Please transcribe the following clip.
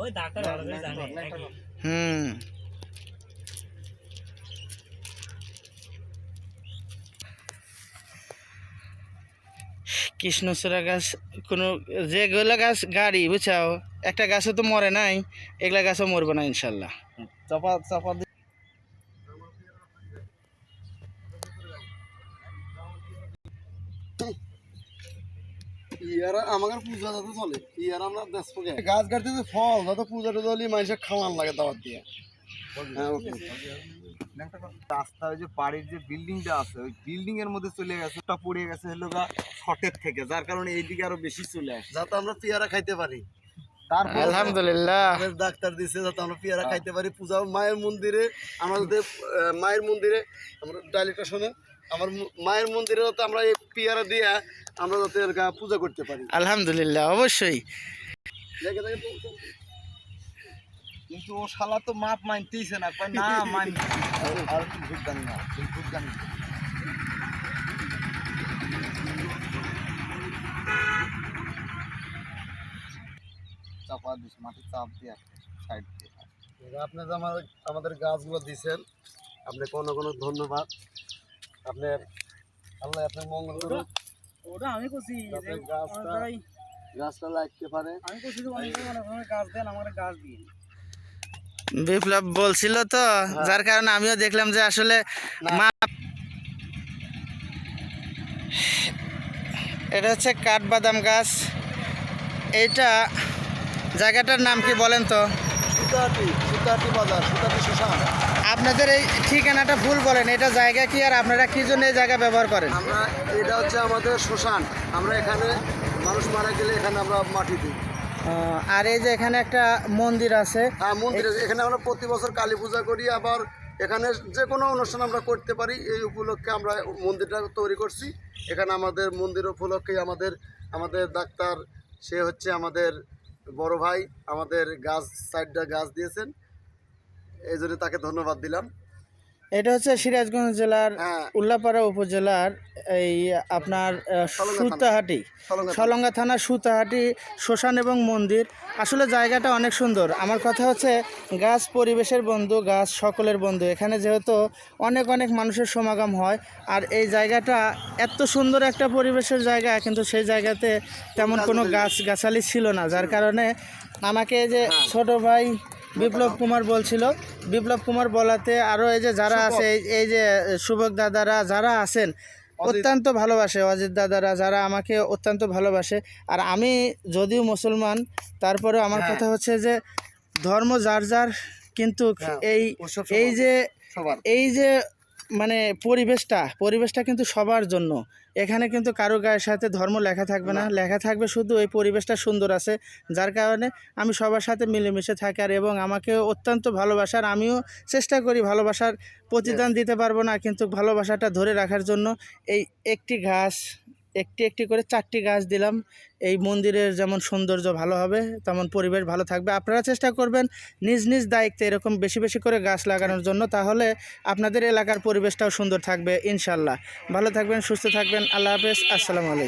ওই ডাক্তার ভালো করে জানে। কৃষ্ণচূড়া গাছ কোনো যেগুলো গাছ গাড়ি বুঝছাও, একটা গাছও তো মরে নাই, এগুলা গাছও মরবে না ইনশাল্লাহ। চাপা চাপা ইয়ারা আমাদের পূজা যাতে চলে, ইয়ারা আমরা দেখবো গাছ কাটতে ফল যত পূজা টুজা হলে মানুষের খাওয়ান লাগে দাওয়াত দিয়ে। রাস্তা ওই যে বাড়ির যে বিল্ডিংটা আছে ওই বিল্ডিং এর মধ্যে চলে গেছে, ওটা পড়ে গেছে হলো শর্টের থেকে, যার কারণে এইদিকে আরো বেশি চলে আসে যাতে আমরা পেয়ারা খাইতে পারি। তারপর আলহামদুলিল্লাহ ডাক্তার দিছে যাতে আমরা পেয়ারা খাইতে পারি। পূজা মায়ের মন্দিরে আমরা যাতে মায়ের মন্দিরে আমরা ডালিটা শোনে আমার মায়ের মন্দিরে যাতে আমরা এই পেয়ারা দিয়ে আমরা যাতে পূজা করতে পারি। আলহামদুলিল্লাহ অবশ্যই। কিন্তু ও শালা তো মাপ মানতেইছে না, না মান আর একটু ভূত জানি না, ভূত জানি না। চাপা দিস মাটি চাপ দিয়ে সাইড দিয়ে। আপনি যে আমাদের গাছগুলো দিয়েছেন, আপনি কোনো কোনো ধন্যবাদ। আপনার আল্লাহ আপনার মঙ্গল করুন। ওটা আমি কইছি গাছটা লাগতে পারে, আমি কইছি অনেক গাছ দেন, আমার গাছ দিন। বিপ্লব বলছিল তো, যার কারণে আমিও দেখলাম যে আসলে এটা হচ্ছে কাঠবাদাম গাছ। এইটা জায়গাটার নাম কি বলেন তো? সুতাহাটি বাজার, সুতাহাটি শ্মশান। আপনাদের এই ঠিকানাটা ভুল বলেন, এটা জায়গা কি আর আপনারা কি জন্য এই জায়গা ব্যবহার করেন? আমরা এটা হচ্ছে আমাদের শ্মশান, আমরা এখানে মানুষ মারা গেলে এখানে আমরা মাটি দিই। আর এই যে এখানে একটা মন্দির আছে। হ্যাঁ মন্দির, এখানে আমরা প্রতি বছর কালী পূজা করি, আবার এখানে যে কোনো অনুষ্ঠান আমরা করতে পারি। এই উপলক্ষে আমরা মন্দিরটা তৈরি করছি। এখানে আমাদের মন্দির উপলক্ষে আমাদের ডাক্তার, সে হচ্ছে আমাদের বড় ভাই, আমাদের গাছ 4টা গাছ দিয়েছেন, এই জন্য তাকে ধন্যবাদ দিলাম। এটা হচ্ছে সিরাজগঞ্জ জেলার উল্লাপাড়া উপজেলার এই আপনার সুতাহাটি, সলঙ্গা থানার সুতাহাটি শ্মশান এবং মন্দির। আসলে জায়গাটা অনেক সুন্দর। আমার কথা হচ্ছে গাছ পরিবেশের বন্ধু, গাছ সকলের বন্ধু। এখানে যেহেতু অনেক অনেক মানুষের সমাগম হয়, আর এই জায়গাটা এত সুন্দর একটা পরিবেশের জায়গা, কিন্তু সেই জায়গাতে তেমন কোনো গাছগাছালি ছিল না, যার কারণে আমাকে যে ছোট ভাই বিপ্লব কুমার বলছিল, বিপ্লব কুমার বলাতে আরও এই যে যারা আছে, এই যে শুভক দাদারা যারা আছেন অত্যন্ত ভালোবাসে, অজিত দাদারা যারা আমাকে অত্যন্ত ভালোবাসে। আর আমি যদিও মুসলমান, তারপরে আমার কথা হচ্ছে যে ধর্ম যার যার, কিন্তু এই যে মানে পরিবেশটা কিন্তু সবার জন্য। এখানে কিন্তু কারো গায়ের সাথে ধর্ম লেখা থাকবে না, লেখা থাকবে শুধু এই পরিবেশটা সুন্দর আছে, যার কারণে আমি সবার সাথে মিলেমিশে থাকি। আর এবং আমাকে অত্যন্ত ভালোবাসার, আমিও চেষ্টা করি ভালোবাসার প্রতিদান দিতে পারবো না, কিন্তু ভালোবাসাটা ধরে রাখার জন্য এই একটি গাছ, একটি করে 4টি গাছ দিলাম। এই মন্দিরের যেমন সৌন্দর্য ভালো হবে, তেমন পরিবেশ ভালো থাকবে। আপনারা চেষ্টা করবেন নিজ নিজ দায়িত্বে এরকম বেশি বেশি করে গাছ লাগানোর জন্য, তাহলে আপনাদের এলাকার পরিবেশটাও সুন্দর থাকবে ইনশাল্লাহ। ভালো থাকবেন, সুস্থ থাকবেন। আল্লাহ হাফেজ, আসসালামু আলাইকুম।